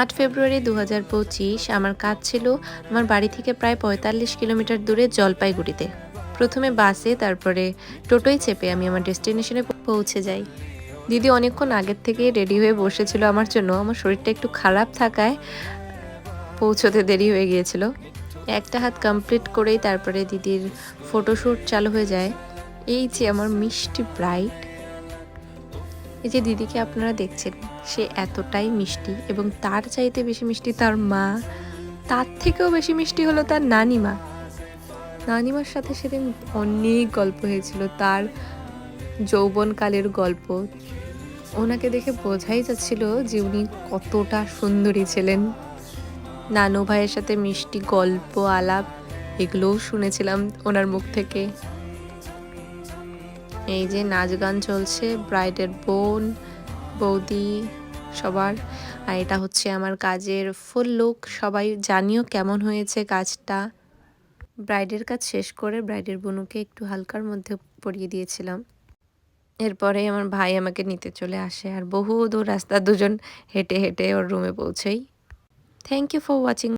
8 ফেব্রুয়ারি 2025 আমার কাজ ছিল আমার বাড়ি থেকে প্রায় 45 কিলোমিটার দূরে জলপাইগুড়িতে। প্রথমে বাসে, তারপরে টোটোয় চেপে আমি আমার ডেস্টিনেশনে পৌঁছে যাই। দিদি অনেকক্ষণ আগের থেকে রেডি হয়ে বসেছিল আমার জন্য। আমার শরীরটা একটু খারাপ থাকায় পৌঁছতে দেরি হয়ে গিয়েছিল। একটা হাত কমপ্লিট করেই তারপরে দিদির ফটোশ্যুট চালু হয়ে যায়। এই যে আমার মিষ্টি ব্রাইড, এই যে দিদিকে আপনারা দেখছেন, সে এতটাই মিষ্টি এবং তার চাইতে বেশি মিষ্টি তার মা, তার থেকেও বেশি মিষ্টি হলো তার নানিমা। নানিমার সাথে সেদিন অনেক গল্প হয়েছিল, তার যৌবনকালের গল্প। ওনাকে দেখে বোঝাই যাচ্ছিল যে উনি কতটা সুন্দরী ছিলেন। নানু ভাইয়ের সাথে মিষ্টি গল্প আলাপ এগুলোও শুনেছিলাম ওনার মুখ থেকে। এই যে নাচ গান চলছে ব্রাইডের বোন, বৌদি সবার। আর এটা হচ্ছে আমার কাজের ফুল লুক। সবাই জানিও কেমন হয়েছে কাজটা। ব্রাইডের কাজ শেষ করে ব্রাইডের বোনকে একটু হালকার মধ্যে পরিয়ে দিয়েছিলাম। এরপরে আমার ভাই আমাকে নিতে চলে আসে, আর বহু দূর রাস্তা দুজন হেঁটে হেঁটে ওর রুমে পৌঁছাই। Thank you for watching.